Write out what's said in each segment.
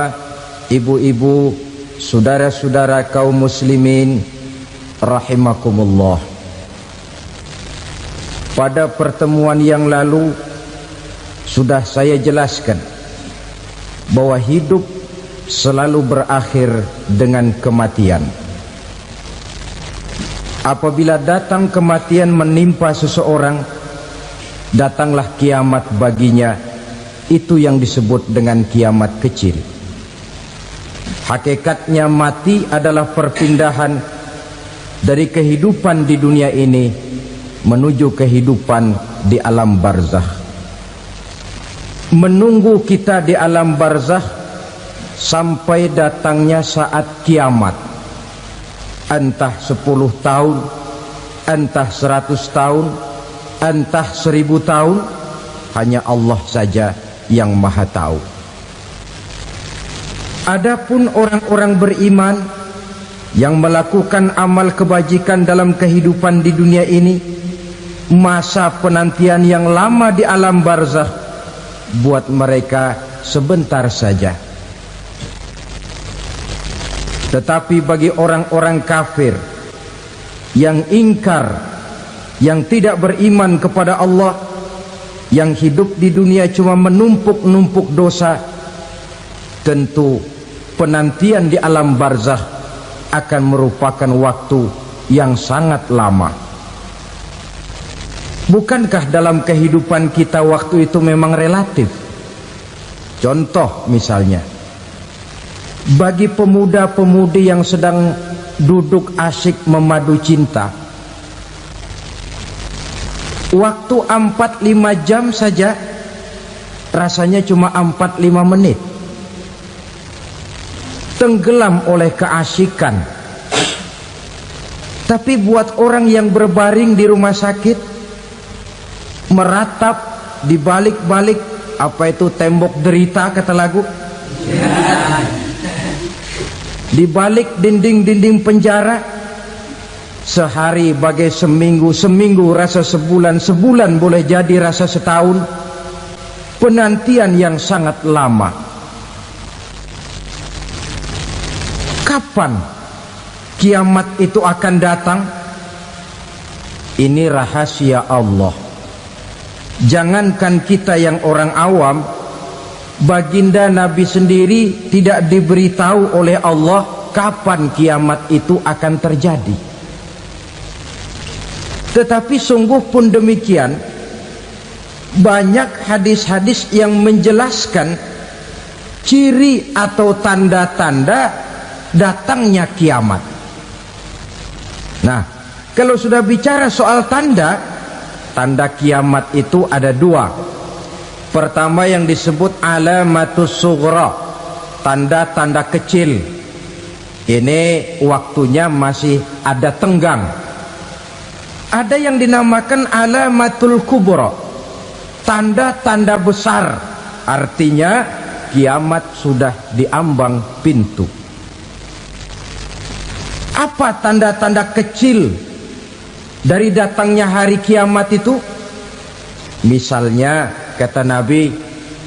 bapak-bapak, ibu-ibu, saudara-saudara kaum muslimin rahimakumullah. Pada pertemuan yang lalu sudah saya jelaskan bahwa hidup selalu berakhir dengan kematian. Apabila datang kematian menimpa seseorang, datanglah kiamat baginya. Itu yang disebut dengan kiamat kecil. Hakikatnya mati adalah perpindahan dari kehidupan di dunia ini menuju kehidupan di alam barzakh. Menunggu kita di alam barzakh sampai datangnya saat kiamat. Entah 10 tahun, entah 100 tahun, entah 1000 tahun, hanya Allah saja yang maha tahu. Adapun orang-orang beriman yang melakukan amal kebajikan dalam kehidupan di dunia ini, masa penantian yang lama di alam barzakh buat mereka sebentar saja. Tetapi bagi orang-orang kafir yang ingkar, yang tidak beriman kepada Allah, yang hidup di dunia cuma menumpuk-numpuk dosa, tentu penantian di alam barzakh akan merupakan waktu yang sangat lama. Bukankah dalam kehidupan kita waktu itu memang relatif? Contoh misalnya, bagi pemuda-pemudi yang sedang duduk asyik memadu cinta, waktu 4-5 jam saja rasanya cuma 4-5 menit, tenggelam oleh keasyikan. Tapi buat orang yang berbaring di rumah sakit, meratap di balik-balik apa itu tembok derita kata lagu, di balik dinding-dinding penjara, sehari bagai seminggu, seminggu rasa sebulan, sebulan boleh jadi rasa setahun. Penantian yang sangat lama. Kapan kiamat itu akan datang? Ini rahasia Allah. Jangankan kita yang orang awam, baginda Nabi sendiri tidak diberitahu oleh Allah kapan kiamat itu akan terjadi. Tetapi sungguh pun demikian, banyak hadis-hadis yang menjelaskan ciri atau tanda-tanda datangnya kiamat. Nah, kalau sudah bicara soal tanda, tanda kiamat itu ada 2. Pertama yang disebut alamatus sughra, tanda-tanda kecil. Ini waktunya masih ada tenggang. Ada yang dinamakan alamatul kubra, tanda-tanda besar, artinya kiamat sudah diambang pintu. Apa tanda-tanda kecil dari datangnya hari kiamat itu? Misalnya kata Nabi,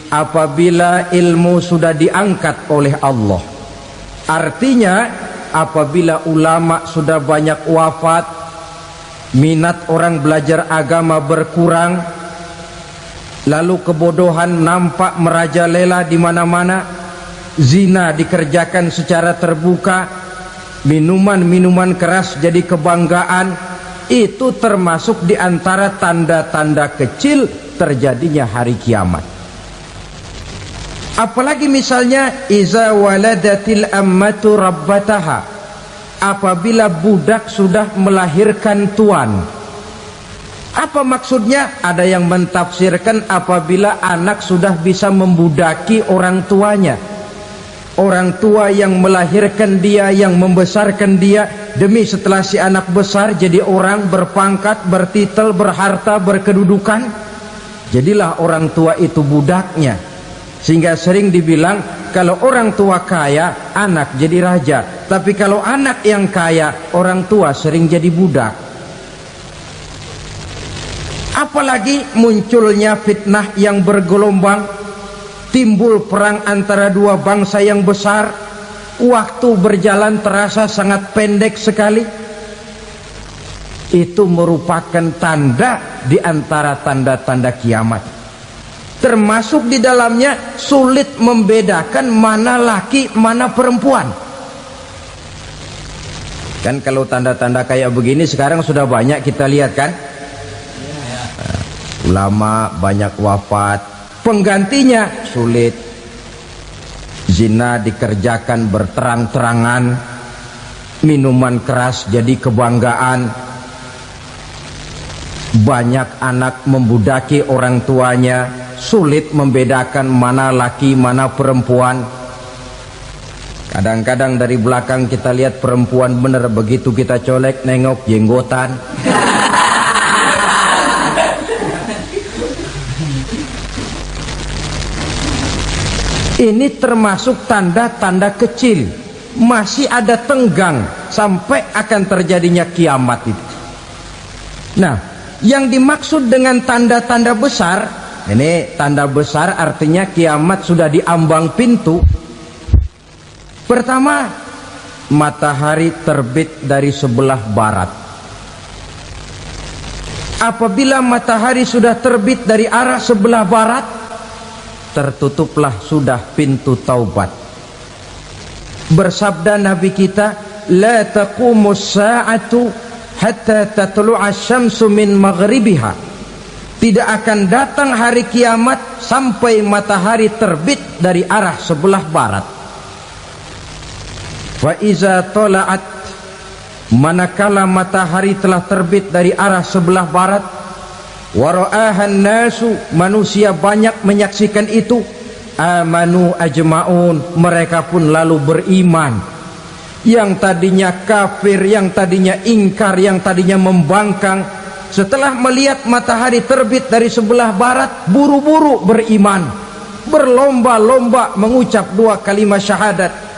apabila ilmu sudah diangkat oleh Allah, artinya apabila ulama sudah banyak wafat, minat orang belajar agama berkurang, lalu kebodohan nampak merajalela di mana-mana, zina dikerjakan secara terbuka, minuman-minuman keras jadi kebanggaan, itu termasuk di antara tanda-tanda kecil terjadinya hari kiamat. Apalagi misalnya iza waladatil ammatu rabbataha, apabila budak sudah melahirkan tuan. Apa maksudnya? Ada yang mentafsirkan apabila anak sudah bisa membudaki orang tuanya. Orang tua yang melahirkan dia, yang membesarkan dia, demi setelah si anak besar jadi orang berpangkat, bertitel, berharta, berkedudukan, jadilah orang tua itu budaknya. Sehingga sering dibilang kalau orang tua kaya, anak jadi raja. Tapi kalau anak yang kaya, orang tua sering jadi budak. Apalagi munculnya fitnah yang bergelombang, timbul perang antara dua bangsa yang besar, waktu berjalan terasa sangat pendek sekali. Itu merupakan tanda di antara tanda-tanda kiamat. Termasuk di dalamnya sulit membedakan mana laki mana perempuan. Kan kalau tanda-tanda kayak begini sekarang sudah banyak kita lihat kan. Ulama banyak wafat, penggantinya sulit. Zina dikerjakan berterang-terangan, minuman keras jadi kebanggaan. Banyak anak membudaki orang tuanya, sulit membedakan mana laki mana perempuan. Kadang-kadang dari belakang kita lihat perempuan bener, begitu kita colek nengok jenggotan. Ini termasuk tanda-tanda kecil, masih ada tenggang sampai akan terjadinya kiamat itu. Nah, yang dimaksud dengan tanda-tanda besar, ini tanda besar artinya kiamat sudah diambang pintu. Pertama, matahari terbit dari sebelah barat. Apabila matahari sudah terbit dari arah sebelah barat, tertutuplah sudah pintu taubat. Bersabda Nabi kita, la taqumus sa'atu hatta tatlu'a syamsu min maghribiha. Tidak akan datang hari kiamat sampai matahari terbit dari arah sebelah barat. Wa iza tala'at, manakala matahari telah terbit dari arah sebelah barat, wa ra'ahan nasu, manusia banyak menyaksikan itu, amanu ajma'un, mereka pun lalu beriman. Yang tadinya kafir, yang tadinya ingkar, yang tadinya membangkang, setelah melihat matahari terbit dari sebelah barat, buru-buru beriman, berlomba-lomba mengucap dua kalimat syahadat.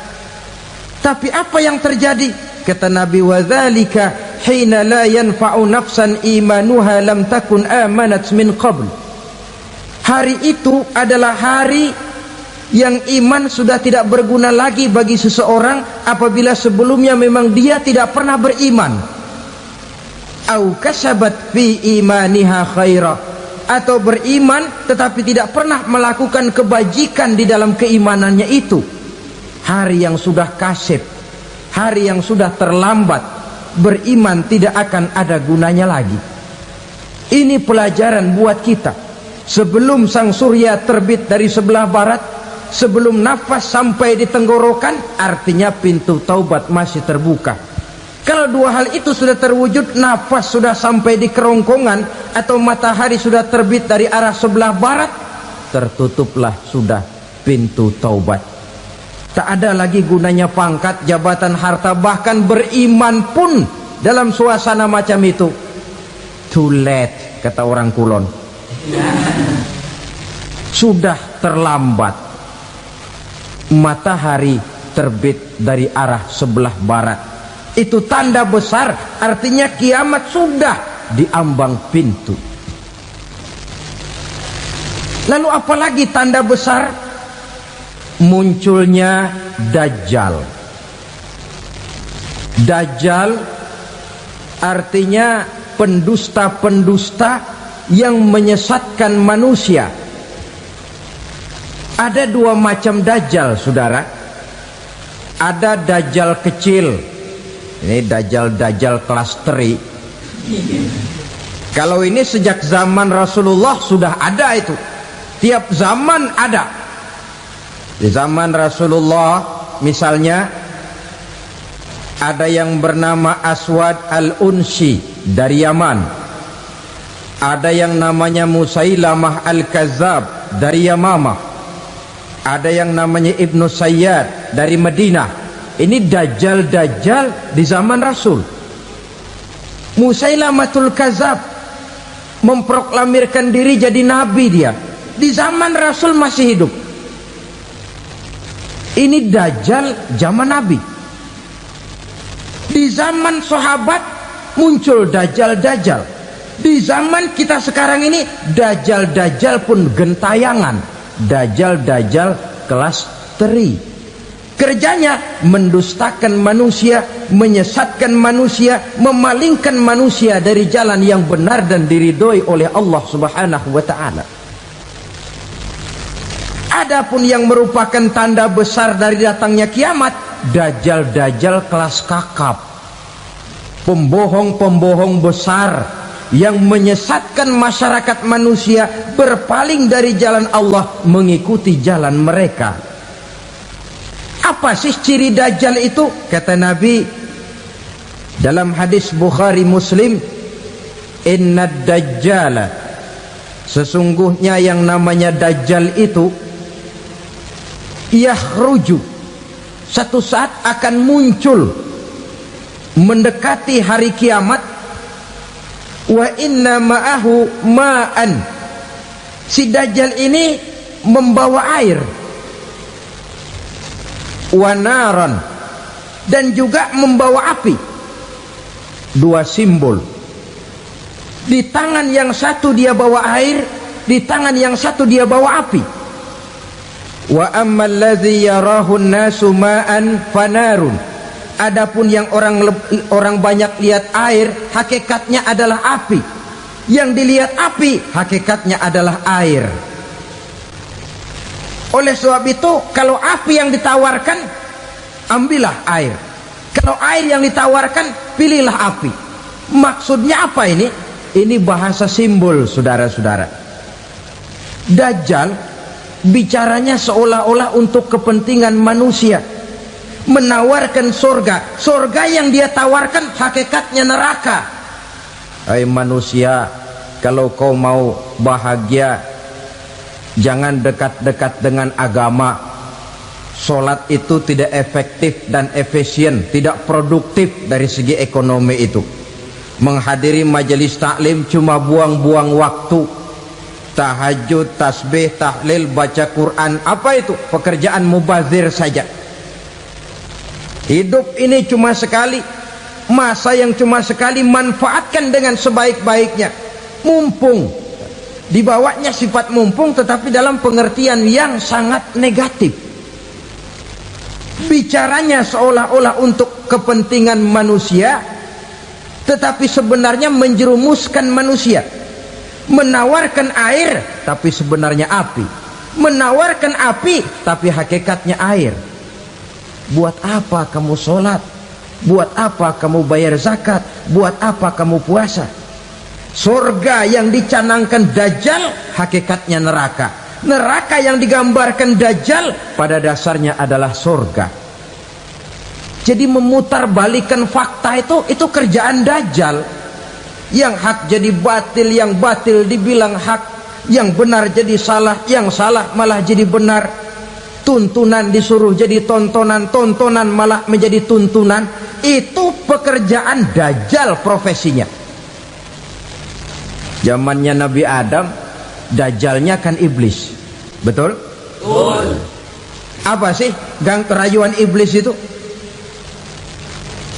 Tapi apa yang terjadi? Kata Nabi, wadzalika hina la yanfa'u nafsan imanuha lam takun amanat min qabl. Hari itu adalah hari yang iman sudah tidak berguna lagi bagi seseorang apabila sebelumnya memang dia tidak pernah beriman. Au kasabat fi imaniha khaira, atau beriman tetapi tidak pernah melakukan kebajikan di dalam keimanannya itu. Hari yang sudah kasib, hari yang sudah terlambat, beriman tidak akan ada gunanya lagi. Ini pelajaran buat kita. Sebelum sang surya terbit dari sebelah barat, sebelum nafas sampai di tenggorokan, artinya pintu taubat masih terbuka. Kalau dua hal itu sudah terwujud, nafas sudah sampai di kerongkongan atau matahari sudah terbit dari arah sebelah barat, tertutuplah sudah pintu taubat. Tak ada lagi gunanya pangkat, jabatan, harta, bahkan beriman pun dalam suasana macam itu too late, kata orang Kulon. Sudah terlambat. Matahari terbit dari arah sebelah barat, itu tanda besar, artinya kiamat sudah diambang pintu. Lalu apalagi tanda besar? Munculnya Dajjal. Dajjal artinya pendusta-pendusta yang menyesatkan manusia. Ada dua macam Dajjal, saudara. Ada Dajjal kecil. Ini Dajjal kelas 3. Kalau ini sejak zaman Rasulullah sudah ada itu. Tiap zaman ada. Di zaman Rasulullah misalnya ada yang bernama Aswad al-Unsi dari Yaman. Ada yang namanya Musailamah al-Kazzab dari Yamamah. Ada yang namanya Ibnu Sayyad dari Madinah. Ini Dajjal di zaman Rasul. Musailamatul Kazzab memproklamirkan diri jadi nabi dia. Di zaman Rasul masih hidup. Ini Dajjal zaman Nabi. Di zaman sahabat muncul Dajjal. Di zaman kita sekarang ini Dajjal pun gentayangan. dajjal kelas teri. Kerjanya mendustakan manusia, menyesatkan manusia, memalingkan manusia dari jalan yang benar dan diridhoi oleh Allah Subhanahu wa taala. Adapun yang merupakan tanda besar dari datangnya kiamat, dajjal kelas kakap, pembohong-pembohong besar yang menyesatkan masyarakat manusia berpaling dari jalan Allah mengikuti jalan mereka. Apa sih ciri dajjal itu? Kata Nabi dalam hadis Bukhari Muslim, innad dajjala, sesungguhnya yang namanya dajjal itu yakhruju, satu saat akan muncul mendekati hari kiamat, wa inna ma'ahu ma'an, si dajjal ini membawa air, wa naran, dan juga membawa api. Dua simbol, di tangan yang satu dia bawa air, di tangan yang satu dia bawa api. Wa ammal ladzi yarahu an-nasu ma'an fanarun, adapun yang orang banyak lihat air, hakikatnya adalah api. Yang dilihat api, hakikatnya adalah air. Oleh sebab itu, kalau api yang ditawarkan, ambillah air. Kalau air yang ditawarkan, pilihlah api. Maksudnya apa ini? Ini bahasa simbol, saudara-saudara. Dajjal bicaranya seolah-olah untuk kepentingan manusia, menawarkan surga. Surga yang dia tawarkan hakikatnya neraka. Hai manusia, kalau kau mau bahagia, jangan dekat-dekat dengan agama. Sholat itu tidak efektif dan efisien, tidak produktif dari segi ekonomi itu. Menghadiri majelis taklim cuma buang-buang waktu. Tahajud, tasbih, tahlil, baca Quran, apa itu? Pekerjaan mubazir saja. Hidup ini cuma sekali, masa yang cuma sekali, manfaatkan dengan sebaik-baiknya. Mumpung, dibawanya sifat mumpung, tetapi dalam pengertian yang sangat negatif. Bicaranya seolah-olah untuk kepentingan manusia, tetapi sebenarnya menjerumuskan manusia. Menawarkan air, tapi sebenarnya api. Menawarkan api, tapi hakikatnya air. Buat apa kamu sholat? Buat apa kamu bayar zakat? Buat apa kamu puasa? Surga yang dicanangkan dajjal, hakikatnya neraka. Neraka yang digambarkan dajjal, pada dasarnya adalah surga. Jadi memutarbalikan fakta itu kerjaan dajjal. Yang hak jadi batil, yang batil dibilang hak, yang benar jadi salah, yang salah malah jadi benar. Tuntunan disuruh jadi tontonan, tontonan malah menjadi tuntunan. Itu pekerjaan dajjal profesinya. Zamannya Nabi Adam, dajjalnya kan iblis. Betul? Betul. Apa sih gang kerayuan iblis itu?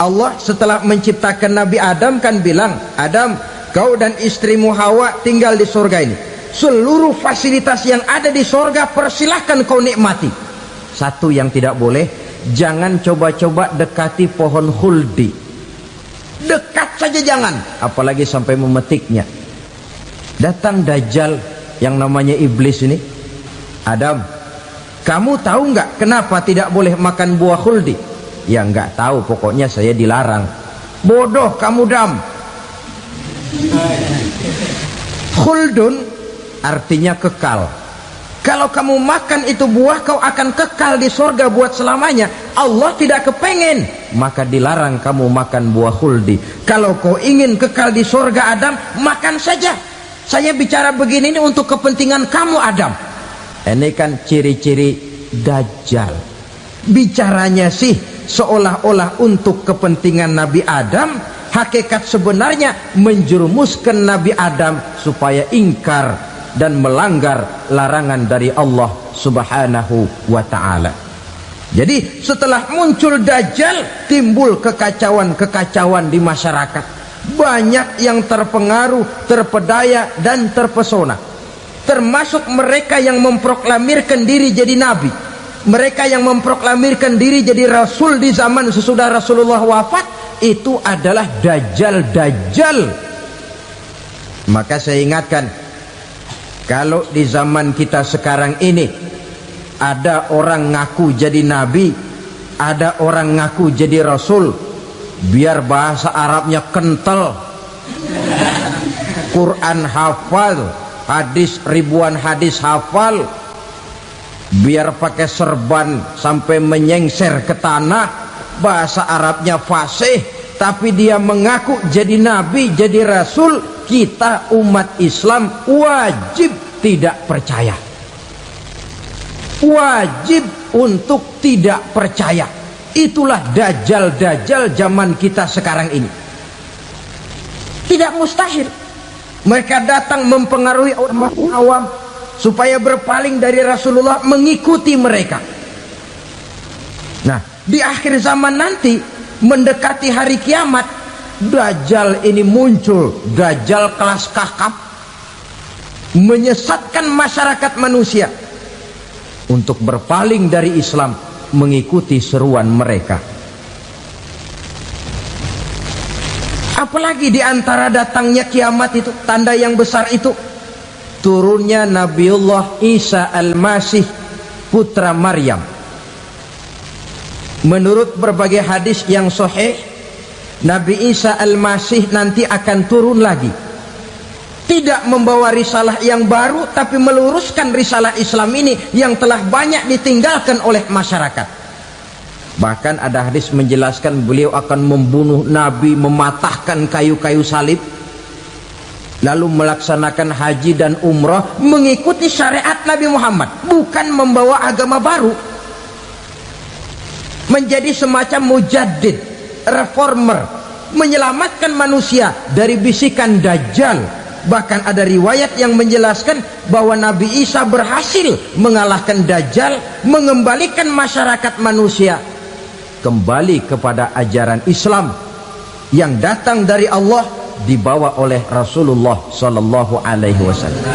Allah setelah menciptakan Nabi Adam kan bilang, Adam, kau dan istrimu Hawa tinggal di surga ini. Seluruh fasilitas yang ada di surga persilahkan kau nikmati. Satu yang tidak boleh, jangan coba-coba dekati pohon khuldi. Dekat saja jangan, apalagi sampai memetiknya. Datang dajjal yang namanya iblis ini. Adam, kamu tahu nggak kenapa tidak boleh makan buah khuldi? Ya nggak tahu, pokoknya saya dilarang. Bodoh kamu Dam. Khuldun artinya kekal. Kalau kamu makan itu buah, kau akan kekal di surga buat selamanya. Allah tidak kepengen, maka dilarang kamu makan buah khuldi. Kalau kau ingin kekal di surga Adam, makan saja. Saya bicara begini ini untuk kepentingan kamu Adam. Ini kan ciri-ciri dajjal. Bicaranya sih seolah-olah untuk kepentingan Nabi Adam, hakikat sebenarnya menjerumuskan Nabi Adam supaya ingkar dan melanggar larangan dari Allah Subhanahu wa ta'ala. Jadi setelah muncul dajjal, timbul kekacauan-kekacauan di masyarakat. Banyak yang terpengaruh, terpedaya dan terpesona. termasuk mereka yang memproklamirkan diri jadi nabi, mereka yang memproklamirkan diri jadi rasul di zaman sesudah Rasulullah wafat, itu adalah dajjal-dajjal. Maka saya ingatkan, kalau di zaman kita sekarang ini ada orang ngaku jadi nabi, ada orang ngaku jadi rasul, biar bahasa Arabnya kental, Quran hafal, hadis ribuan hadis hafal, biar pakai serban sampai menyengser ke tanah, bahasa Arabnya fasih, tapi dia mengaku jadi nabi, jadi rasul, kita umat Islam wajib tidak percaya, wajib untuk tidak percaya. Itulah dajjal-dajjal zaman kita sekarang ini. Tidak mustahil mereka datang mempengaruhi orang awam supaya berpaling dari Rasulullah, mengikuti mereka. Nah, di akhir zaman nanti, mendekati hari kiamat, dajjal ini muncul, dajjal kelas kakap, menyesatkan masyarakat manusia untuk berpaling dari Islam, mengikuti seruan mereka. Apalagi di antara datangnya kiamat itu, tanda yang besar itu, turunnya Nabiullah Isa Al-Masih, putra Maryam. Menurut berbagai hadis yang sahih, Nabi Isa Al-Masih nanti akan turun lagi, tidak membawa risalah yang baru, tapi meluruskan risalah Islam ini yang telah banyak ditinggalkan oleh masyarakat. Bahkan ada hadis menjelaskan beliau akan membunuh Nabi, mematahkan kayu-kayu salib, lalu melaksanakan haji dan umrah mengikuti syariat Nabi Muhammad, bukan membawa agama baru, menjadi semacam mujaddid, reformer, menyelamatkan manusia dari bisikan dajjal. Bahkan ada riwayat yang menjelaskan bahwa Nabi Isa berhasil mengalahkan dajjal, mengembalikan masyarakat manusia kembali kepada ajaran Islam yang datang dari Allah, dibawa oleh Rasulullah sallallahu alaihi wasallam.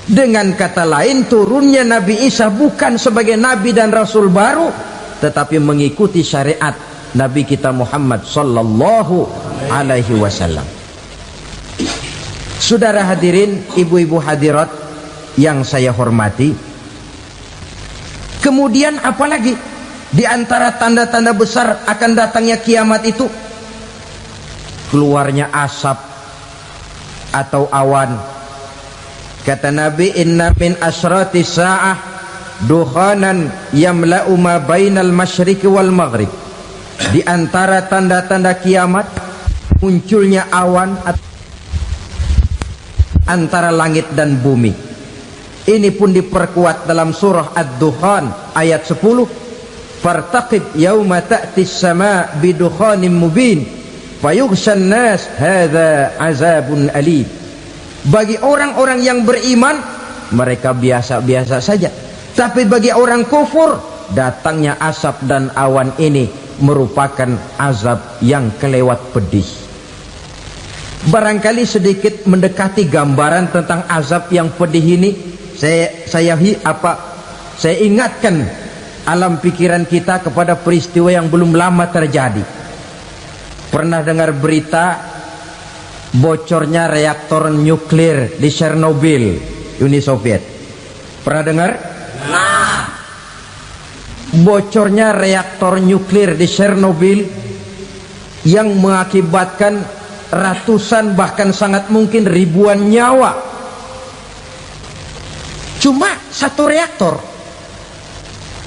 Dengan kata lain, turunnya Nabi Isa bukan sebagai nabi dan rasul baru, tetapi mengikuti syariat Nabi kita Muhammad sallallahu alaihi wasallam. Saudara hadirin, ibu-ibu hadirat yang saya hormati, kemudian apalagi di antara tanda-tanda besar akan datangnya kiamat itu? Keluarnya asap atau awan. Kata Nabi, inna min asratis sa'ah dukhanan yamla'u ma bainal masyriqi wal maghrib. Di antara tanda-tanda kiamat, munculnya awan antara langit dan bumi. Ini pun diperkuat dalam surah Ad-Dukhan ayat 10. Fartaqib yauma ta'tis sama' bidukhanin mubin fayughshan nas hadza azabun alim. Bagi orang-orang yang beriman, mereka biasa-biasa saja, tapi bagi orang kufur, datangnya asap dan awan ini merupakan azab yang kelewat pedih. Barangkali sedikit mendekati gambaran tentang azab yang pedih ini, saya ingatkan alam pikiran kita kepada peristiwa yang belum lama terjadi. Pernah dengar berita bocornya reaktor nuklir di Chernobyl, Uni Soviet? Pernah dengar? Nah, bocornya reaktor nuklir di Chernobyl yang mengakibatkan ratusan, bahkan sangat mungkin ribuan nyawa. Cuma satu reaktor.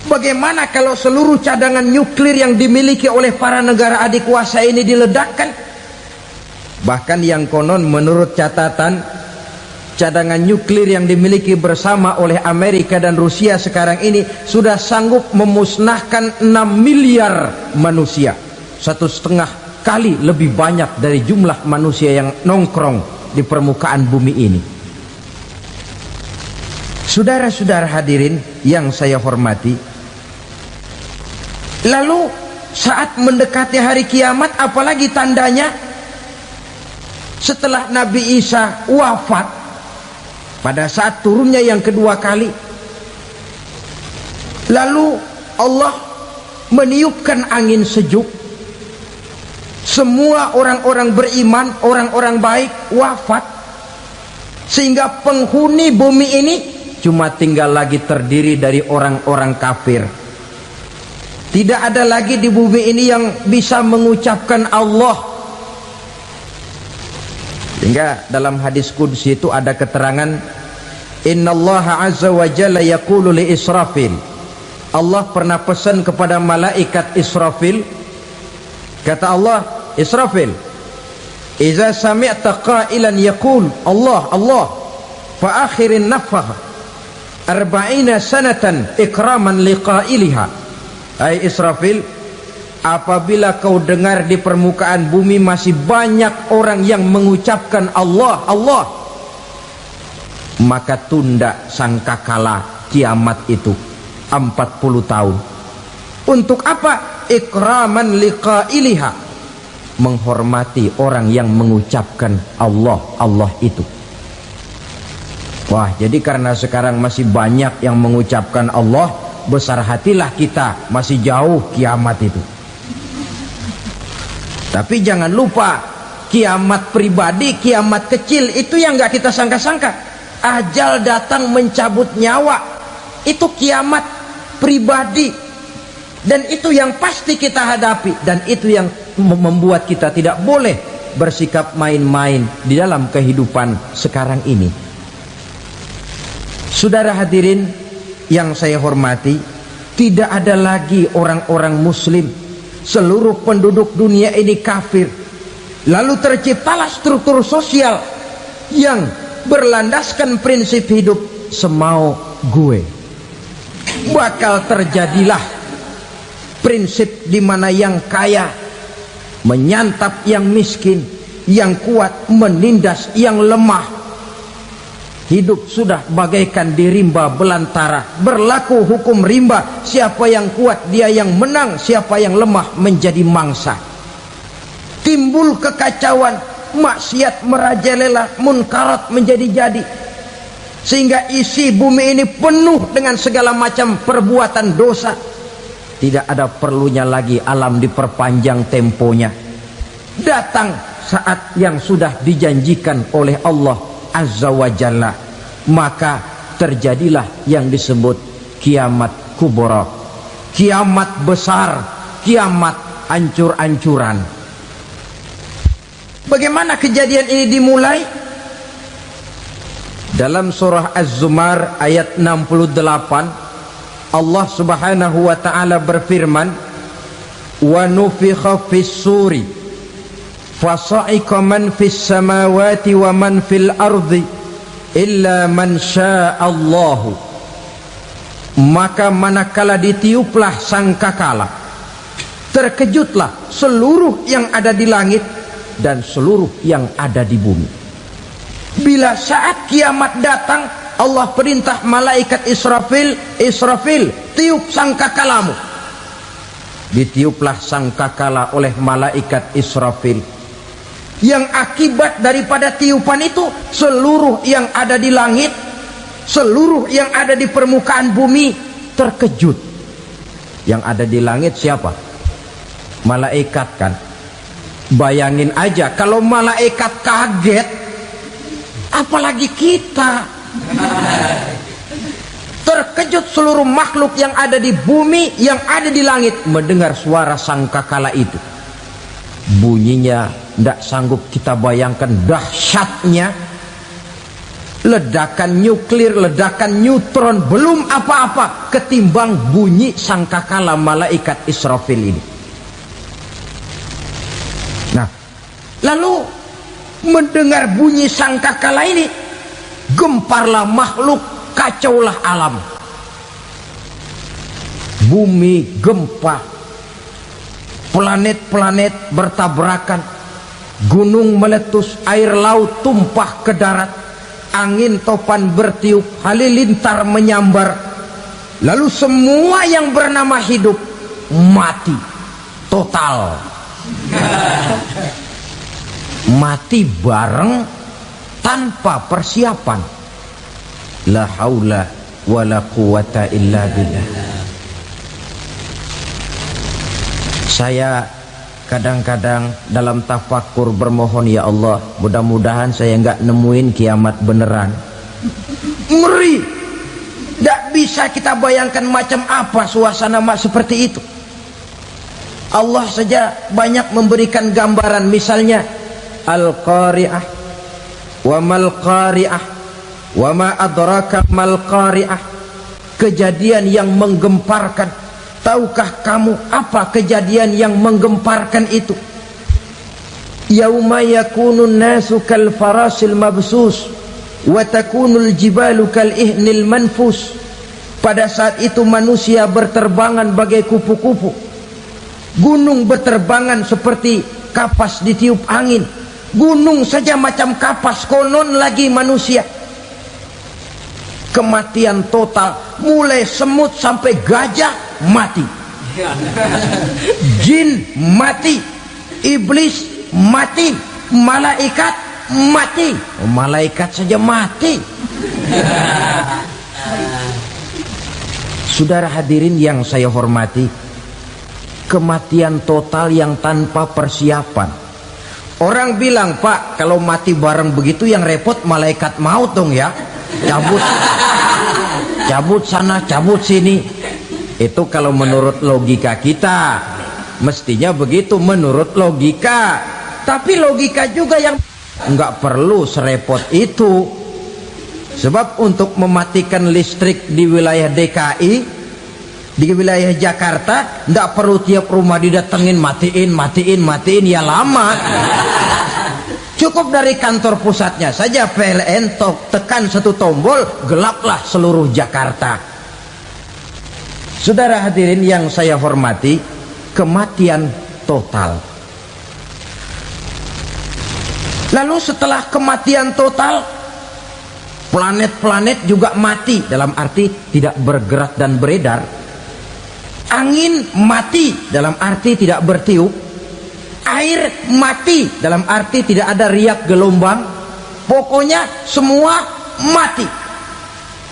Bagaimana kalau seluruh cadangan nuklir yang dimiliki oleh para negara adik kuasa ini diledakkan? Bahkan yang konon menurut catatan, cadangan nuklir yang dimiliki bersama oleh Amerika dan Rusia sekarang ini sudah sanggup memusnahkan 6 miliar manusia, 1,5 kali lebih banyak dari jumlah manusia yang nongkrong di permukaan bumi ini. Saudara-saudara hadirin yang saya hormati, lalu saat mendekati hari kiamat, apalagi tandanya? Setelah Nabi Isa wafat, pada saat turunnya yang kedua kali, lalu Allah meniupkan angin sejuk. Semua orang-orang beriman, orang-orang baik wafat, sehingga penghuni bumi ini cuma tinggal lagi terdiri dari orang-orang kafir. Tidak ada lagi di bumi ini yang bisa mengucapkan Allah. Sehingga dalam hadis qudsi itu ada keterangan, innallaha azza wa jalla yaqulu li Israfil. Allah pernah pesan kepada malaikat Israfil, kata Allah, Israfil, idza sami'ta qailan yaqul Allah Allah fa akhirin nafakh 40 sanatan ikraman liqailiha. Hai Israfil, apabila kau dengar di permukaan bumi masih banyak orang yang mengucapkan Allah Allah, maka tunda sangkakala kiamat itu 40 tahun. Untuk apa? Ikraman liqailiha, menghormati orang yang mengucapkan Allah Allah itu. Wah, jadi karena sekarang masih banyak yang mengucapkan Allah, besar hatilah kita, masih jauh kiamat itu. Tapi jangan lupa, kiamat pribadi, kiamat kecil itu yang nggak kita sangka-sangka. Ajal datang mencabut nyawa, itu kiamat pribadi, dan itu yang pasti kita hadapi, dan itu yang membuat kita tidak boleh bersikap main-main di dalam kehidupan sekarang ini. Saudara hadirin yang saya hormati, tidak ada lagi orang-orang muslim. Seluruh penduduk dunia ini kafir. Lalu terciptalah struktur sosial yang berlandaskan prinsip hidup semau gue. Bakal terjadilah prinsip di mana yang kaya menyantap yang miskin, yang kuat menindas yang lemah. Hidup sudah bagaikan di rimba belantara, berlaku hukum rimba. Siapa yang kuat dia yang menang, siapa yang lemah menjadi mangsa. Timbul kekacauan, maksiat merajalela, munkarat menjadi-jadi, sehingga isi bumi ini penuh dengan segala macam perbuatan dosa. Tidak ada perlunya lagi alam diperpanjang temponya. Datang saat yang sudah dijanjikan oleh Allah Azza wa Jalla, maka terjadilah yang disebut kiamat kubra, kiamat besar, kiamat ancur-ancuran. Bagaimana kejadian ini dimulai? Dalam surah Az-Zumar ayat 68, Allah Subhanahu wa taala berfirman, wa nufikha fis suri fasa'iqa man fis samawati wa man fil ardi illa man sya'allahu. Maka manakala ditiuplah sangkakala, terkejutlah seluruh yang ada di langit dan seluruh yang ada di bumi. Bila saat kiamat datang, Allah perintah malaikat Israfil, Israfil, tiup sangkakalamu. Ditiuplah sangkakala oleh malaikat Israfil. Yang akibat daripada tiupan itu, seluruh yang ada di langit, seluruh yang ada di permukaan bumi terkejut. Yang ada di langit siapa? Malaikat kan. Bayangin aja kalau malaikat kaget, apalagi kita. Terkejut seluruh makhluk yang ada di bumi, yang ada di langit mendengar suara sangkakala itu. Bunyinya tidak sanggup kita bayangkan dahsyatnya. Ledakan nuklir, ledakan neutron, belum apa-apa ketimbang bunyi sangkakala malaikat Israfil ini. Nah, lalu mendengar bunyi sangkakala ini, gemparlah makhluk, kacaulah alam. Bumi gempa, planet-planet bertabrakan, gunung meletus, air laut tumpah ke darat, angin topan bertiup, halilintar menyambar. Lalu semua yang bernama hidup mati total. Mati bareng tanpa persiapan. La haula wala quwata illa billah. Saya kadang-kadang dalam tafakur bermohon, ya Allah, mudah-mudahan saya nggak nemuin kiamat beneran. Ngeri. Tidak bisa kita bayangkan macam apa suasana seperti itu. Allah saja banyak memberikan gambaran, misalnya Al-Qari'ah, wa mal qari'ah, wa ma adraka mal qari'ah. Kejadian yang menggemparkan. Tahukah kamu apa kejadian yang menggemparkan itu? Yauma yakunun nasu kal farasil mabsus wa takunul jibalu kal ihnil manfus. Pada saat itu manusia berterbangan bagai kupu-kupu, gunung berterbangan seperti kapas ditiup angin. Gunung saja macam kapas, konon lagi manusia. Kematian total, mulai semut sampai gajah mati, jin mati, iblis mati, malaikat mati. Malaikat saja mati. Saudara hadirin yang saya hormati, kematian total yang tanpa persiapan. Orang bilang, Pak, kalau mati bareng begitu yang repot malaikat maut dong ya. Cabut sana, cabut sini. Itu kalau menurut logika kita, mestinya begitu menurut logika. Tapi logika juga yang nggak perlu serepot itu. Sebab untuk mematikan listrik di wilayah DKI, di wilayah Jakarta, nggak perlu tiap rumah didatengin, matiin, ya lama. Cukup dari kantor pusatnya saja PLN, tekan satu tombol, gelaplah seluruh Jakarta. Saudara hadirin yang saya hormati, kematian total. Lalu setelah kematian total, planet-planet juga mati, dalam arti tidak bergerak dan beredar. Angin mati, dalam arti tidak bertiup. Air mati, dalam arti tidak ada riak gelombang. Pokoknya semua mati.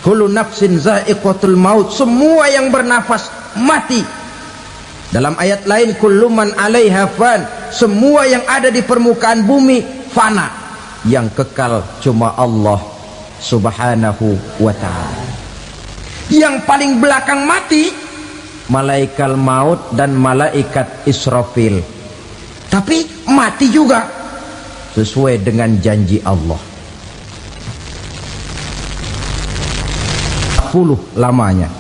Kullu nafsin za'iqatul maut, semua yang bernafas mati. Dalam ayat lain, kullu man 'alaiha fan, semua yang ada di permukaan bumi fana. Yang kekal cuma Allah Subhanahu wa ta'ala. Yang paling belakang mati malaikat maut dan malaikat Israfil. Tapi mati juga sesuai dengan janji Allah. 40 lamanya.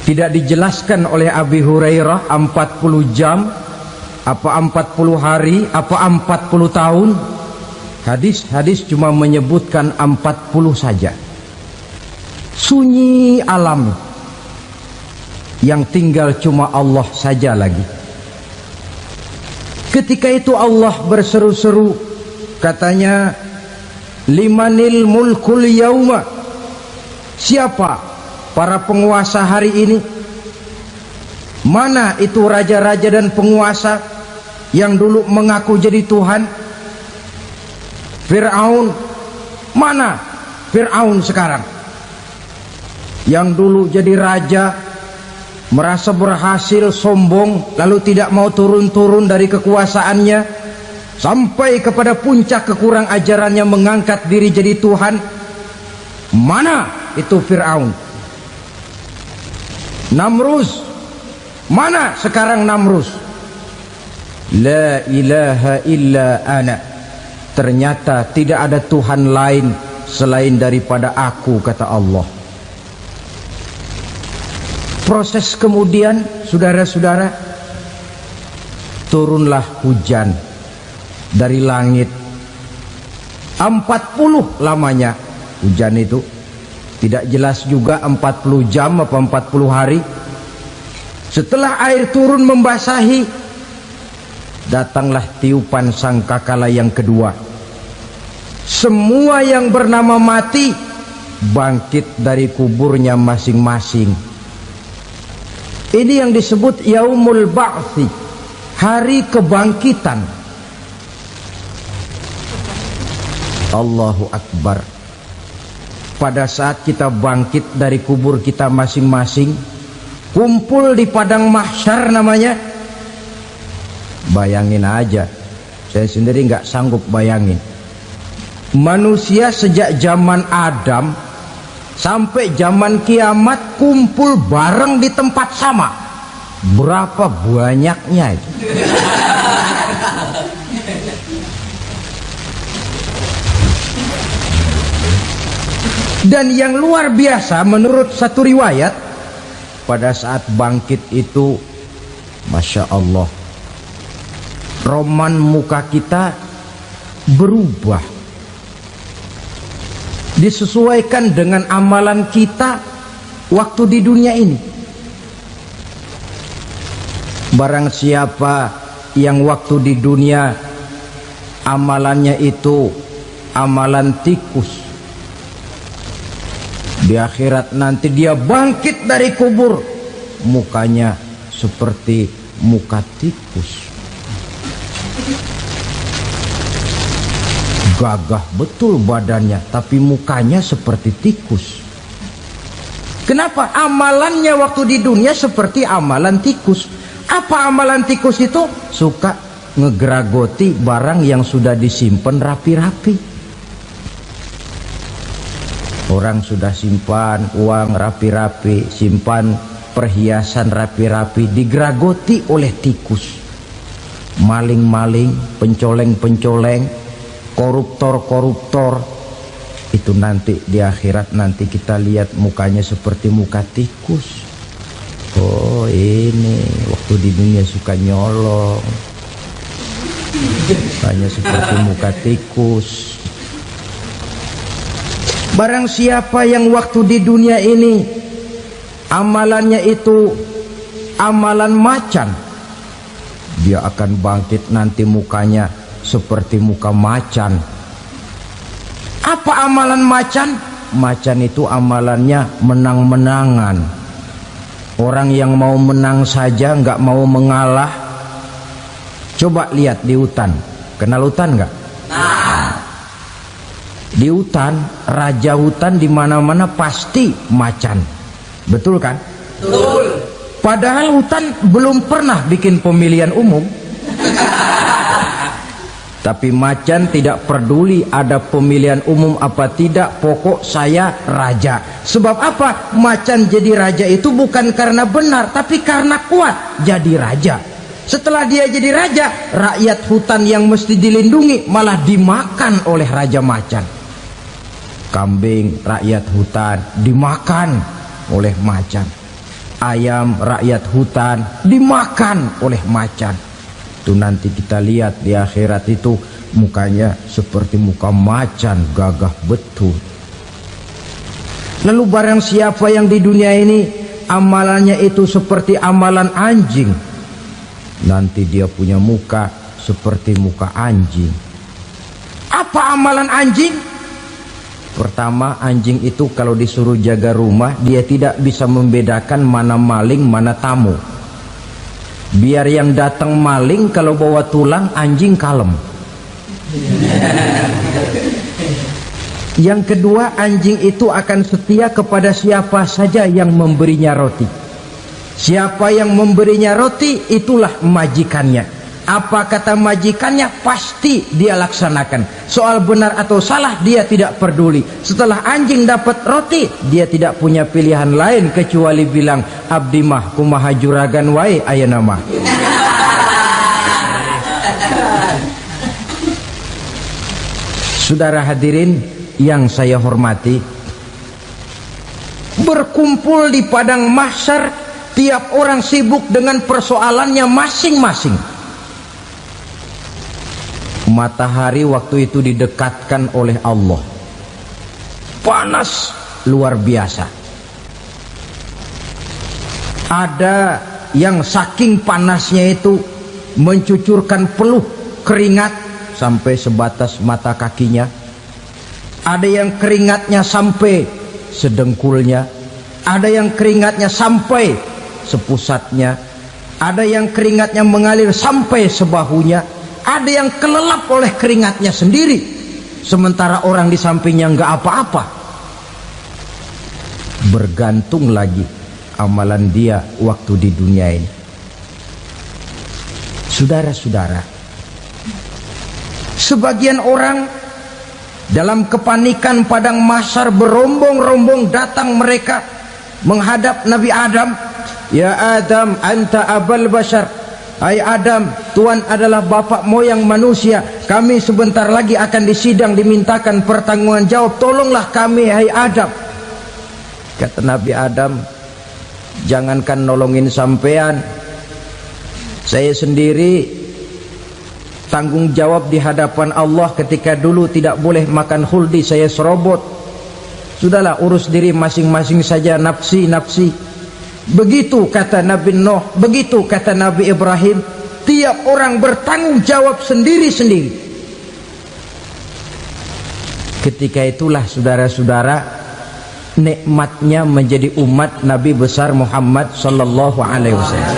Tidak dijelaskan oleh Abi Hurairah 40 jam, apa 40 hari, apa 40 tahun. Hadis-hadis cuma menyebutkan 40 saja. Sunyi alam, yang tinggal cuma Allah saja lagi. Ketika itu Allah berseru-seru, katanya, limanil mulkul yauma, siapa para penguasa hari ini? Mana itu raja-raja dan penguasa yang dulu mengaku jadi Tuhan? Fir'aun, mana Fir'aun sekarang? Yang dulu jadi raja, merasa berhasil, sombong, lalu tidak mau turun-turun dari kekuasaannya, sampai kepada puncak kekurang ajarannya mengangkat diri jadi Tuhan. Mana itu Fir'aun? Namrus, mana sekarang Namrus? La ilaha illa ana, ternyata tidak ada Tuhan lain selain daripada aku, kata Allah. Proses kemudian, saudara-saudara, turunlah hujan dari langit. 40 lamanya hujan itu. Tidak jelas juga 40 jam apa 40 hari. Setelah air turun membasahi, datanglah tiupan sangkakala yang kedua. Semua yang bernama mati bangkit dari kuburnya masing-masing. Ini yang disebut Yaumul Ba'thi, hari kebangkitan. Allahu Akbar. pada saat kita bangkit dari kubur kita masing-masing, kumpul di padang mahsyar namanya. Bayangin aja, saya sendiri nggak sanggup bayangin. Manusia sejak zaman Adam sampai zaman kiamat kumpul bareng di tempat sama. Berapa banyaknya itu? Dan yang luar biasa menurut satu riwayat, pada saat bangkit itu, Masya Allah, roman muka kita berubah, disesuaikan dengan amalan kita waktu di dunia ini. Barang siapa yang waktu di dunia amalannya itu amalan tikus, di akhirat nanti dia bangkit dari kubur, mukanya seperti muka tikus. Gagah betul badannya, tapi mukanya seperti tikus. Kenapa? Amalannya waktu di dunia seperti amalan tikus. Apa amalan tikus itu? Suka ngegeragoti barang yang sudah disimpan rapi-rapi. Orang sudah simpan uang rapi-rapi, simpan perhiasan rapi-rapi, digeragoti oleh tikus. Maling-maling, pencoleng-pencoleng, koruptor-koruptor, itu nanti di akhirat nanti kita lihat mukanya seperti muka tikus. Oh, ini waktu di dunia suka nyolong, mukanya seperti muka tikus. Barang siapa yang waktu di dunia ini amalannya itu amalan macan, dia akan bangkit nanti mukanya seperti muka macan. Apa amalan macan? Macan itu amalannya menang-menangan. Orang yang mau menang saja nggak mau mengalah. Coba lihat di hutan, kenal hutan nggak? Di hutan, raja hutan di mana-mana pasti macan, betul kan? Betul. Padahal hutan belum pernah bikin pemilihan umum. Tapi macan tidak peduli ada pemilihan umum apa tidak, pokok saya raja. Sebab apa? Macan jadi raja itu bukan karena benar, tapi karena kuat jadi raja. Setelah dia jadi raja, rakyat hutan yang mesti dilindungi malah dimakan oleh raja macan. Kambing rakyat hutan dimakan oleh macan. Ayam rakyat hutan dimakan oleh macan. Itu nanti kita lihat di akhirat itu mukanya seperti muka macan, gagah betul. Lalu barang siapa yang di dunia ini amalannya itu seperti amalan anjing, nanti dia punya muka seperti muka anjing. Apa amalan anjing? Pertama, anjing itu kalau disuruh jaga rumah, dia tidak bisa membedakan mana maling mana tamu. Biar yang datang maling, kalau bawa tulang, anjing kalem. Yang kedua, anjing itu akan setia kepada siapa saja yang memberinya roti. Siapa yang memberinya roti, itulah majikannya. Apa kata majikannya, pasti dia laksanakan. Soal benar atau salah dia tidak peduli. Setelah anjing dapat roti, dia tidak punya pilihan lain kecuali bilang, abdi mah kumaha juragan wae ayeuna mah. Saudara hadirin yang saya hormati, berkumpul di padang mahsyar, tiap orang sibuk dengan persoalannya masing-masing. Matahari waktu itu didekatkan oleh Allah, panas luar biasa. Ada yang saking panasnya itu mencucurkan peluh keringat sampai sebatas mata kakinya. Ada yang keringatnya sampai sedengkulnya, ada yang keringatnya sampai sepusatnya, ada yang keringatnya mengalir sampai sebahunya. Ada yang kelelap oleh keringatnya sendiri, sementara orang di sampingnya nggak apa-apa. bergantung lagi amalan dia waktu di dunia ini. Saudara-saudara, sebagian orang dalam kepanikan padang mahsyar berombong-rombong datang mereka menghadap Nabi Adam. Ya Adam, anta abal bashar. Hai Adam, Tuhan adalah bapak moyang manusia. Kami sebentar lagi akan disidang, dimintakan pertanggungan jawab. Tolonglah kami, hai Adam. Kata Nabi Adam, jangankan nolongin sampean, saya sendiri tanggung jawab di hadapan Allah ketika dulu tidak boleh makan khuldi, saya serobot. Sudahlah, urus diri masing-masing saja, nafsi. Begitu kata Nabi Nuh, begitu kata Nabi Ibrahim. Tiap orang bertanggung jawab sendiri-sendiri. Ketika itulah saudara-saudara, nikmatnya menjadi umat Nabi besar Muhammad sallallahu alaihi wasallam.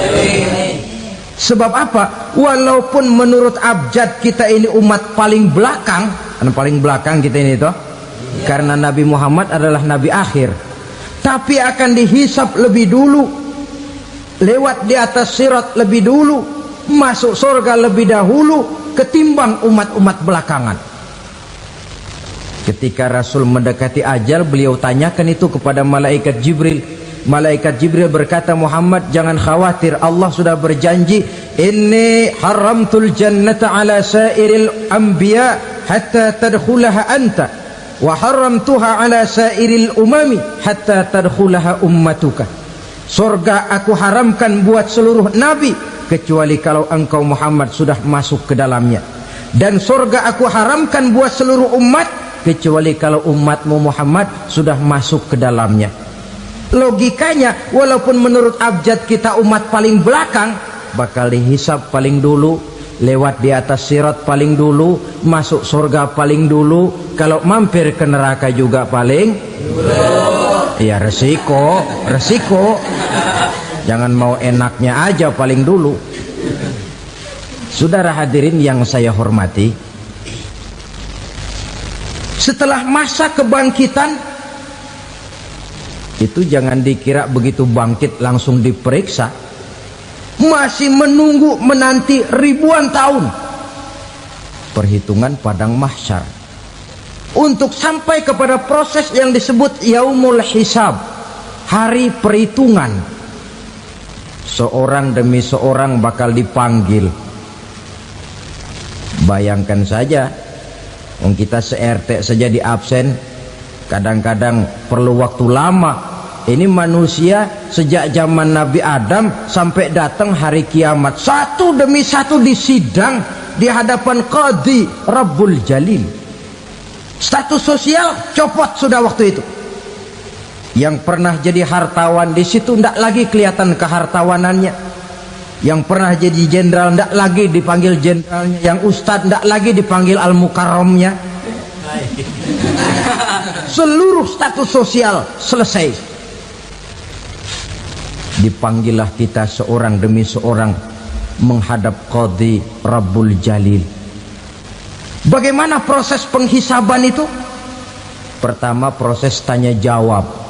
Sebab apa? Walaupun menurut abjad kita ini umat paling belakang, paling belakang kita ini toh, karena Nabi Muhammad adalah Nabi akhir, tapi akan dihisap lebih dulu, lewat di atas sirat lebih dulu, masuk surga lebih dahulu ketimbang umat-umat belakangan. Ketika Rasul mendekati ajal, beliau tanyakan itu kepada malaikat Jibril. Malaikat Jibril berkata, Muhammad jangan khawatir, Allah sudah berjanji, inni haramtul jannata ala sairil anbiya hatta tadkhulaha anta wa haramtuha ala sairil umami hatta tadkhulaha ummatuka. Surga aku haramkan buat seluruh nabi kecuali kalau engkau Muhammad sudah masuk ke dalamnya, dan surga aku haramkan buat seluruh umat kecuali kalau umatmu Muhammad sudah masuk ke dalamnya. Logikanya, walaupun menurut abjad kita umat paling belakang, bakal dihisap paling dulu, lewat di atas sirat paling dulu, masuk surga paling dulu, kalau mampir ke neraka juga paling dulu. Ya resiko. Jangan mau enaknya aja paling dulu. Saudara hadirin yang saya hormati, setelah masa kebangkitan itu jangan dikira begitu bangkit langsung diperiksa, masih menunggu menanti ribuan tahun perhitungan padang mahsyar untuk sampai kepada proses yang disebut yaumul hisab, hari perhitungan. Seorang demi seorang bakal dipanggil. Bayangkan saja, kita se-RT saja di absen, kadang-kadang perlu waktu lama. Ini manusia sejak zaman Nabi Adam sampai datang hari kiamat, satu demi satu disidang di hadapan Qadhi Rabbul Jalil. Status sosial copot sudah waktu itu. Yang pernah jadi hartawan di situ tidak lagi kelihatan kehartawanannya. Yang pernah jadi jenderal tidak lagi dipanggil jenderalnya. Yang ustadz tidak lagi dipanggil al-mukarramnya. Seluruh status sosial selesai. Dipanggillah kita seorang demi seorang menghadap Qadhi Rabbul Jalil. Bagaimana proses penghisaban itu? Pertama, proses tanya jawab.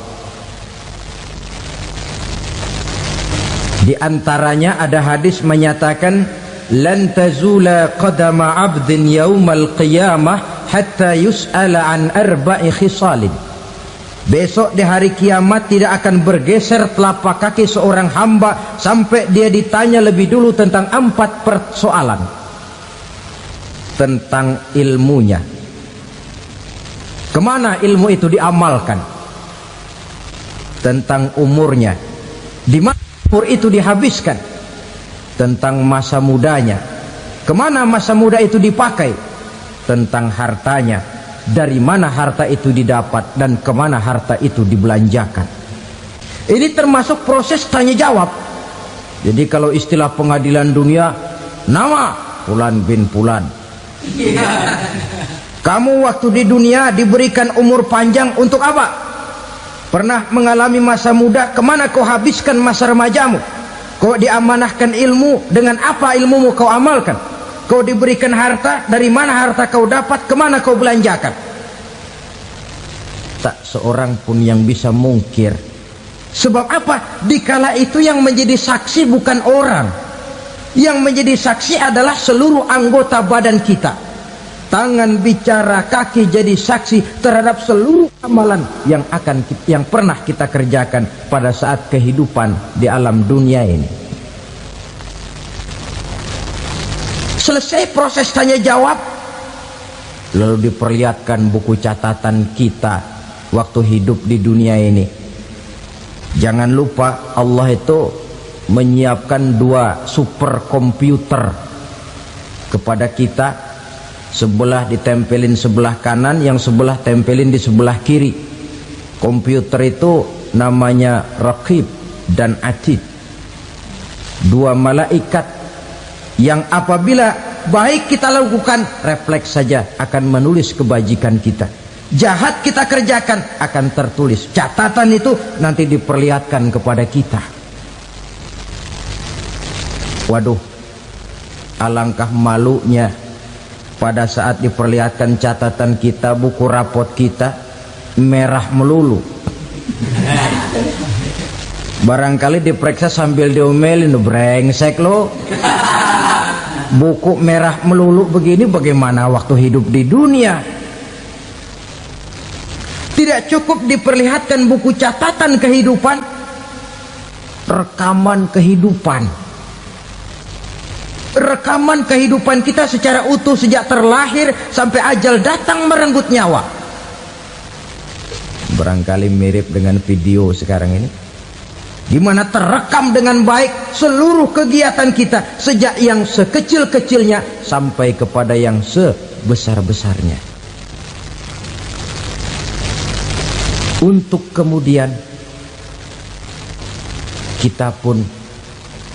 Di antaranya ada hadis menyatakan, lan tazula qadama 'abdin yaumal qiyamah hatta yus'ala an arba'i khisalin. Besok di hari kiamat tidak akan bergeser telapak kaki seorang hamba sampai dia ditanya lebih dulu tentang 4 persoalan. Tentang ilmunya, kemana ilmu itu diamalkan. Tentang umurnya, di mana umur itu dihabiskan. Tentang masa mudanya, kemana masa muda itu dipakai. Tentang hartanya, dari mana harta itu didapat dan kemana harta itu dibelanjakan. Ini termasuk proses tanya jawab. Jadi kalau istilah pengadilan dunia, nama Fulan bin Fulan. Kamu waktu di dunia diberikan umur panjang untuk apa? Pernah mengalami masa muda, kemana kau habiskan masa remajamu? Kau diamanahkan ilmu, dengan apa ilmumu kau amalkan? Kau diberikan harta, dari mana harta kau dapat, kemana kau belanjakan? Tak seorang pun yang bisa mungkir Sebab apa? Dikala itu yang menjadi saksi bukan orang, yang menjadi saksi adalah seluruh anggota badan kita. Tangan bicara, kaki jadi saksi terhadap seluruh amalan yang pernah kita kerjakan pada saat kehidupan di alam dunia ini. Selesai proses tanya jawab, lalu diperlihatkan buku catatan kita waktu hidup di dunia ini. Jangan lupa Allah itu menyiapkan 2 superkomputer kepada kita, sebelah ditempelin sebelah kanan, yang sebelah tempelin di sebelah kiri. Komputer itu namanya Raqib dan Atid, 2 malaikat yang apabila baik kita lakukan, refleks saja akan menulis kebajikan kita. Jahat kita kerjakan akan tertulis. Catatan itu nanti diperlihatkan kepada kita. Waduh, alangkah malunya pada saat diperlihatkan catatan kita, buku rapot kita merah melulu. Barangkali diperiksa sambil diomelin, brengsek lo. Buku merah melulu begini, bagaimana waktu hidup di dunia? Tidak cukup diperlihatkan buku catatan kehidupan, rekaman kehidupan. Rekaman kehidupan kita secara utuh sejak terlahir sampai ajal datang merenggut nyawa. Barangkali mirip dengan video sekarang ini, di mana terekam dengan baik seluruh kegiatan kita, sejak yang sekecil-kecilnya sampai kepada yang sebesar-besarnya. Untuk kemudian kita pun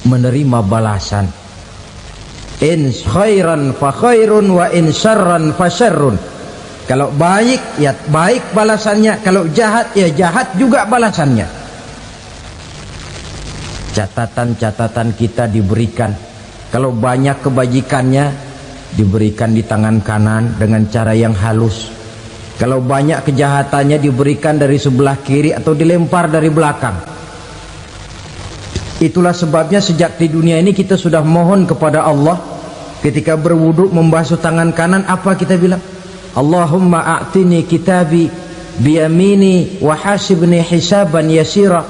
menerima balasan. In khairan fa khairun wa in syarran fa syarrun. Kalau baik ya baik balasannya, kalau jahat ya jahat juga balasannya. Catatan-catatan kita diberikan. Kalau banyak kebajikannya diberikan di tangan kanan dengan cara yang halus. Kalau banyak kejahatannya diberikan dari sebelah kiri atau dilempar dari belakang. Itulah sebabnya sejak di dunia ini kita sudah mohon kepada Allah. Ketika berwudu membasuh tangan kanan, apa kita bilang? Allahumma a'tini kitabi biyamini wa hasibni hisaban yasira.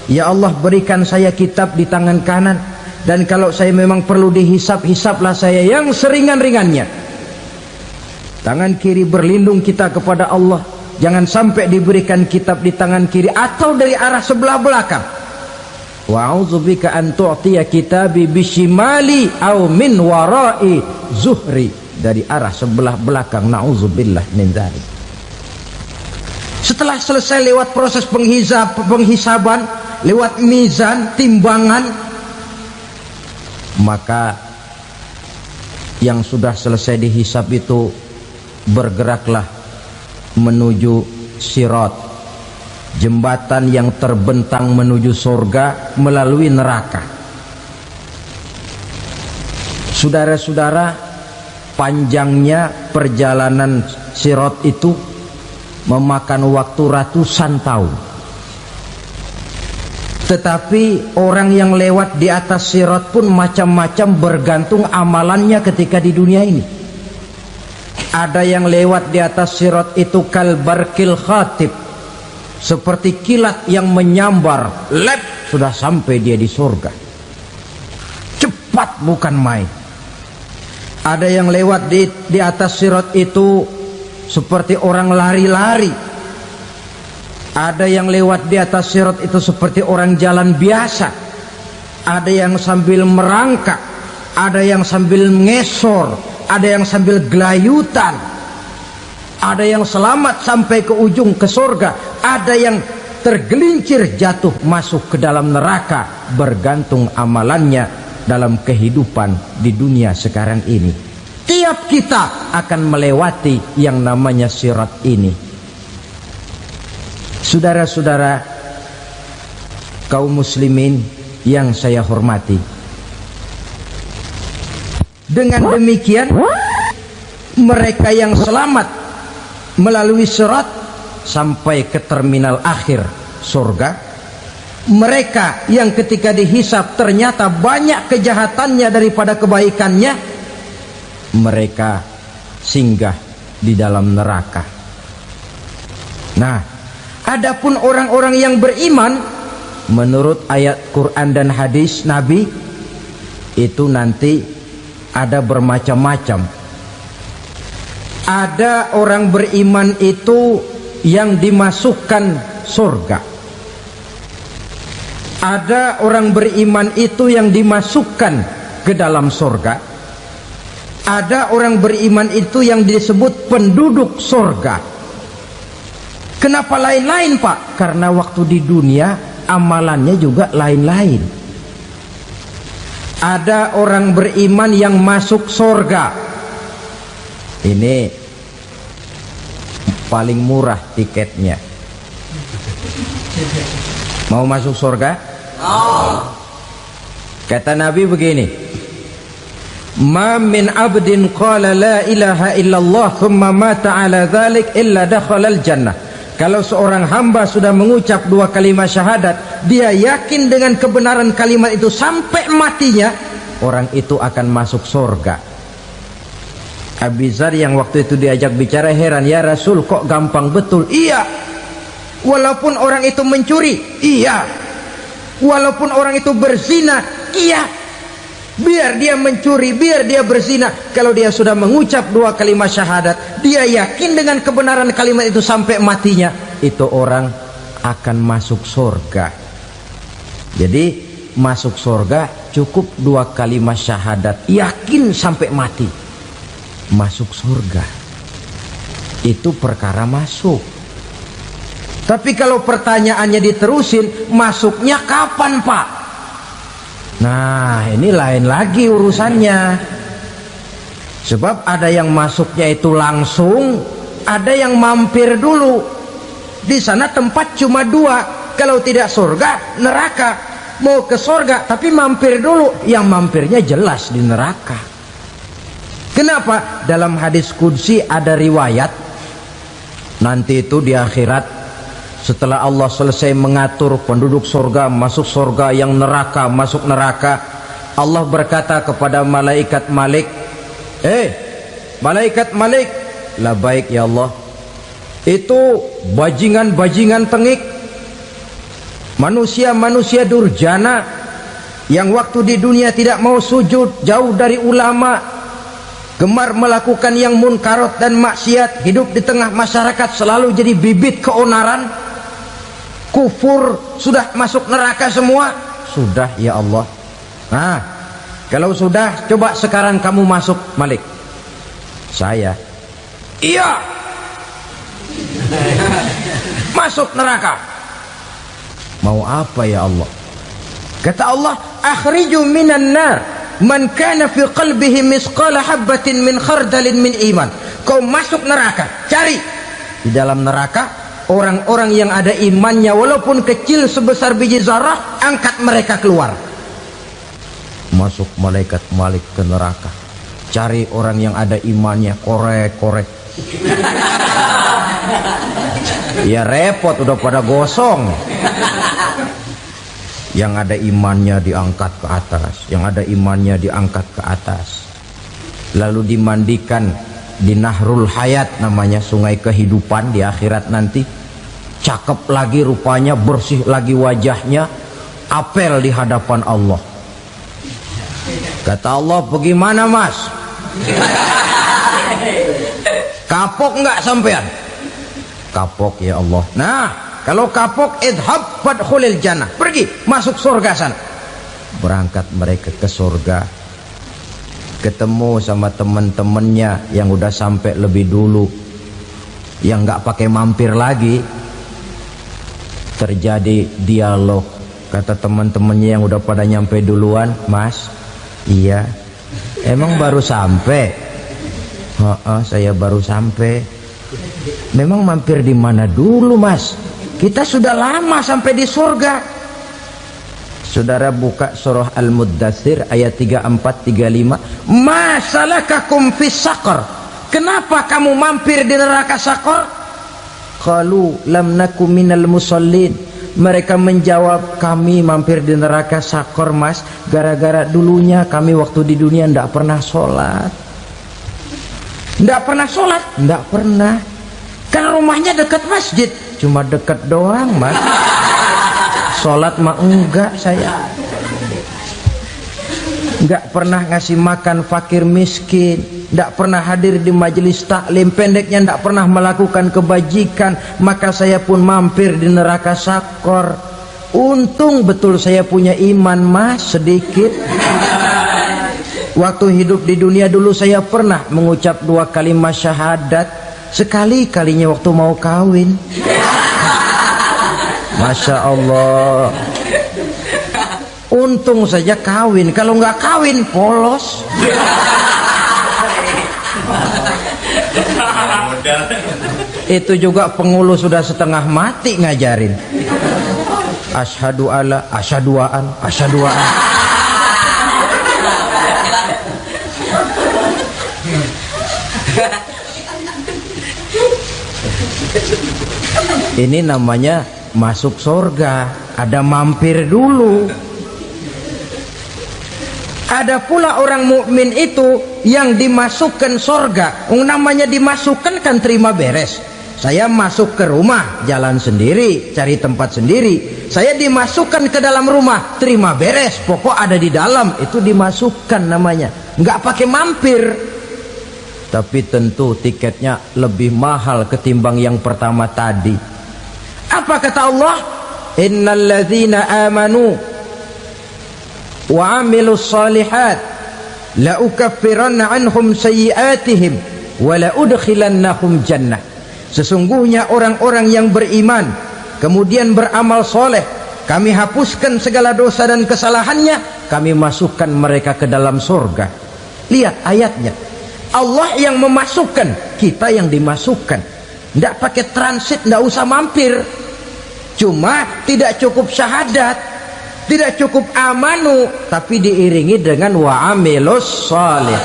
Ya Allah, berikan saya kitab di tangan kanan, dan kalau saya memang perlu dihisap, hisaplah saya yang seringan-ringannya. Tangan kiri berlindung kita kepada Allah, jangan sampai diberikan kitab di tangan kiri atau dari arah sebelah belakang. Wa a'udzubika an tu'tiya kitabi bishimali aw min wara'i zuhri, dari arah sebelah belakang. Na'udzubillah min dzalik. Setelah selesai lewat proses penghisaban, lewat mizan, timbangan, maka yang sudah selesai dihisab itu bergeraklah menuju sirat, jembatan yang terbentang menuju surga melalui neraka. Saudara-saudara, panjangnya perjalanan sirat itu memakan waktu ratusan tahun. Tetapi orang yang lewat di atas sirat pun macam-macam, bergantung amalannya ketika di dunia ini. Ada yang lewat di atas sirat itu kal barkil khatib, seperti kilat yang menyambar, lep, sudah sampai dia di surga. Cepat bukan main. Ada yang lewat di atas sirat itu seperti orang lari-lari. Ada yang lewat di atas sirat itu seperti orang jalan biasa. Ada yang sambil merangkak, ada yang sambil ngesor, ada yang sambil gelayutan, ada yang selamat sampai ke ujung ke surga, ada yang tergelincir jatuh masuk ke dalam neraka, bergantung amalannya dalam kehidupan di dunia sekarang ini. Tiap kita akan melewati yang namanya sirat ini. Saudara-saudara kaum muslimin yang saya hormati, dengan demikian mereka yang selamat melalui sirat sampai ke terminal akhir surga, mereka yang ketika dihisab ternyata banyak kejahatannya daripada kebaikannya, mereka singgah di dalam neraka. Nah, adapun orang-orang yang beriman menurut ayat Quran dan hadis Nabi itu nanti ada bermacam-macam. Ada orang beriman itu yang dimasukkan surga. Ada orang beriman itu yang dimasukkan ke dalam surga. Ada orang beriman itu yang disebut penduduk surga. Kenapa lain-lain, Pak? Karena waktu di dunia amalannya juga lain-lain. Ada orang beriman yang masuk surga. Ini paling murah tiketnya. Mau masuk surga? Kata Nabi begini, ma min abdin qala la ilaha illallah thumma mata ala dhalik illa dakhalal jannah. Kalau seorang hamba sudah mengucap dua kalimat syahadat, dia yakin dengan kebenaran kalimat itu sampai matinya, orang itu akan masuk surga. Abi Dzar yang waktu itu diajak bicara heran, ya Rasul kok gampang betul? Iya, walaupun orang itu mencuri, iya, walaupun orang itu berzina, iya, biar dia mencuri, biar dia berzina, kalau dia sudah mengucap dua kalimat syahadat, dia yakin dengan kebenaran kalimat itu sampai matinya, itu orang akan masuk surga. Jadi masuk surga cukup dua kalimat syahadat, yakin sampai mati, masuk surga. Itu perkara masuk. Tapi kalau pertanyaannya diterusin, masuknya kapan, Pak? Nah, ini lain lagi urusannya. Sebab ada yang masuknya itu langsung, ada yang mampir dulu. Di sana tempat cuma dua, kalau tidak surga, neraka. Mau ke surga tapi mampir dulu, yang mampirnya jelas di neraka. Kenapa? Dalam hadis qudsi ada riwayat, nanti itu di akhirat, setelah Allah selesai mengatur penduduk surga masuk surga, yang neraka masuk neraka, Allah berkata kepada malaikat Malik, malaikat Malik, labaik ya Allah. Itu bajingan-bajingan tengik, manusia-manusia durjana yang waktu di dunia tidak mau sujud, jauh dari ulama, gemar melakukan yang munkarat dan maksiat, hidup di tengah masyarakat selalu jadi bibit keonaran, kufur, sudah masuk neraka semua. Sudah ya Allah. Nah, kalau sudah, coba sekarang kamu masuk, Malik. Saya, iya, masuk neraka. Mau apa ya Allah? Kata Allah, akhriju minan nar man kana fi qalbihi misqala habatin min khardalin min iman. Kau masuk neraka, cari di dalam neraka orang-orang yang ada imannya walaupun kecil sebesar biji zarah, angkat mereka keluar. Masuk malaikat Malik ke neraka, cari orang yang ada imannya, korek-korek. Ya repot, udah pada gosong. Yang ada imannya diangkat ke atas, yang ada imannya diangkat ke atas, lalu dimandikan di Nahrul Hayat, namanya sungai kehidupan di akhirat nanti. Cakep lagi rupanya, bersih lagi wajahnya, apel di hadapan Allah. Kata Allah, bagaimana mas? Kapok nggak sampean? Kapok ya Allah. Nah, kalau kapok, idhab fadkhulil jannah, pergi masuk surga sana. Berangkat mereka ke surga, ketemu sama teman-temannya yang udah sampai lebih dulu, yang nggak pakai mampir lagi. Terjadi dialog. Kata teman-temannya yang udah pada nyampe duluan, mas, iya, emang baru sampai? Saya baru sampai. Memang mampir di mana dulu mas? Kita sudah lama sampai di surga. Saudara buka surah Al-Muddatsir ayat 34-35. Ma salakakum fis saqar? Kenapa kamu mampir di neraka Saqar? Qalu lam naku minal musallin. Mereka menjawab, kami mampir di neraka Sakor mas, gara-gara dulunya kami waktu di dunia tidak pernah sholat. Tidak pernah sholat? Tidak pernah. Kan rumahnya dekat masjid, cuma dekat doang mas. Sholat mah enggak saya. Enggak pernah ngasih makan fakir miskin, enggak pernah hadir di majelis taklim, pendeknya enggak pernah melakukan kebajikan, maka saya pun mampir di neraka Sakor. Untung betul saya punya iman mas sedikit. Waktu hidup di dunia dulu saya pernah mengucap 2 kalimat syahadat, sekali-kalinya waktu mau kawin. Masya Allah. Untung saja kawin, kalau nggak kawin polos. Itu juga pengulu sudah setengah mati ngajarin. Asyhadu alla, asyaduaan, asyaduaan. Ini namanya masuk surga, ada mampir dulu. Ada pula orang mukmin itu yang dimasukkan surga. Namanya dimasukkan kan terima beres. Saya masuk ke rumah, jalan sendiri, cari tempat sendiri. Saya dimasukkan ke dalam rumah, terima beres, pokok ada di dalam, itu dimasukkan namanya. Nggak pakai mampir. Tapi tentu tiketnya lebih mahal ketimbang yang pertama tadi. Apa kata Allah? Innal ladzina amanu wa amilus salihat la ukaffiranna anhum sayyi'atihim wa la udkhilannahum jannah. Sesungguhnya orang-orang yang beriman kemudian beramal soleh, kami hapuskan segala dosa dan kesalahannya, kami masukkan mereka ke dalam surga. Lihat ayatnya, Allah yang memasukkan, kita yang dimasukkan. Tidak pakai transit, tidak usah mampir. Cuma tidak cukup syahadat, tidak cukup amanu, tapi diiringi dengan wa'amilus salih.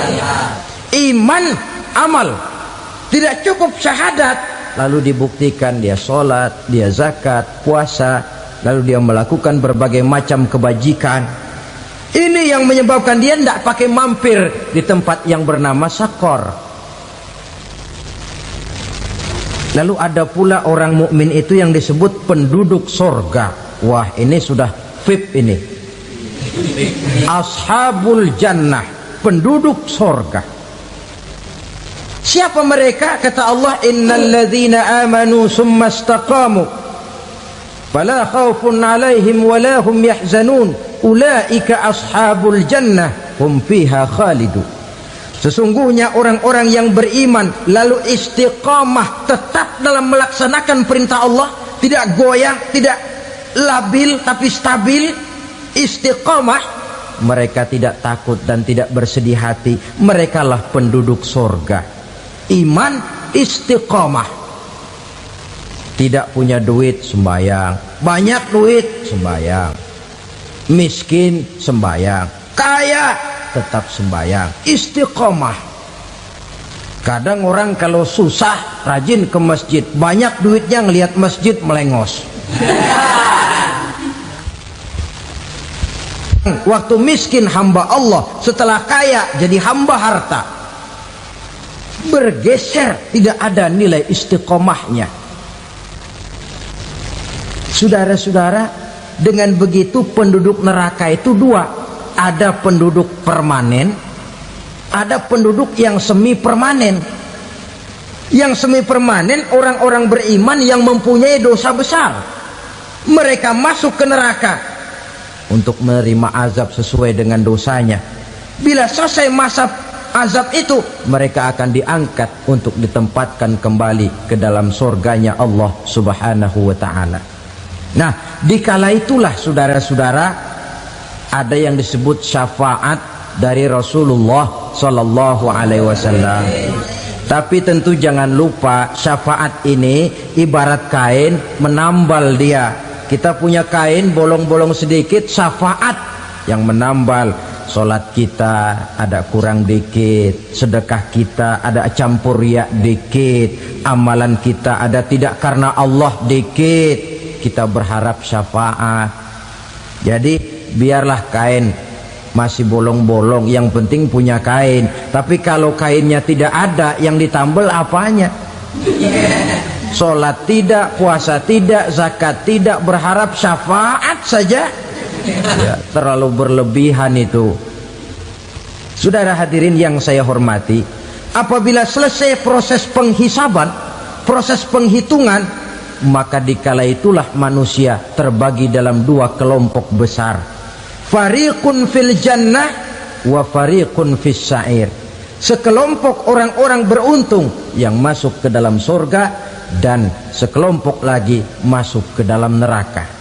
Iman, amal. Tidak cukup syahadat, lalu dibuktikan dia sholat, dia zakat, puasa, lalu dia melakukan berbagai macam kebajikan. Ini yang menyebabkan dia tidak pakai mampir di tempat yang bernama Sakor. Lalu ada pula orang mukmin itu yang disebut penduduk sorga. Wah, ini sudah VIP ini. Ashabul jannah, penduduk sorga. Siapa mereka? Kata Allah, innal ladzina amanu summa istaqamu fala khaufun alaihim wala hum yahzanun ulaika ashabul jannah hum fiha khalidun. Sesungguhnya orang-orang yang beriman lalu istiqamah, tetap dalam melaksanakan perintah Allah, tidak goyang, tidak labil tapi stabil, istiqamah, mereka tidak takut dan tidak bersedih hati. Merekalah penduduk surga. Iman, istiqamah. Tidak punya duit, sembayang. Banyak duit, sembayang. Miskin, sembayang. Kaya, tetap sembayang. Istiqamah. Kadang orang kalau susah rajin ke masjid, banyak duitnya ngelihat masjid melengos. Waktu miskin hamba Allah, setelah kaya jadi hamba harta. Bergeser, tidak ada nilai istiqomahnya. Saudara-saudara, dengan begitu penduduk neraka itu dua. Ada penduduk permanen, ada penduduk yang semi permanen. Yang semi permanen orang-orang beriman yang mempunyai dosa besar. Mereka masuk ke neraka untuk menerima azab sesuai dengan dosanya. Bila selesai masa azab itu, mereka akan diangkat untuk ditempatkan kembali ke dalam surganya Allah Subhanahu wa ta'ala. Nah, dikala itulah saudara-saudara, ada yang disebut syafaat dari Rasulullah Sallallahu Alaihi Wasallam. Tapi tentu jangan lupa, syafaat ini ibarat kain menambal dia. Kita punya kain bolong-bolong sedikit, syafaat yang menambal. Solat kita ada kurang dikit, sedekah kita ada campur riak dikit, amalan kita ada tidak karena Allah dikit. kita berharap syafaat. Jadi biarlah kain masih bolong-bolong, yang penting punya kain. Tapi kalau kainnya tidak ada, yang ditambal apanya? Sholat tidak, puasa tidak, zakat tidak, berharap syafaat saja, ya, terlalu berlebihan itu. Saudara hadirin yang saya hormati, apabila selesai proses penghisaban, proses penghitungan, maka dikala itulah manusia terbagi dalam dua kelompok besar. Fariqun fil jannah wa fariqun fis sa'ir. Sekelompok orang-orang beruntung yang masuk ke dalam surga, dan sekelompok lagi masuk ke dalam neraka.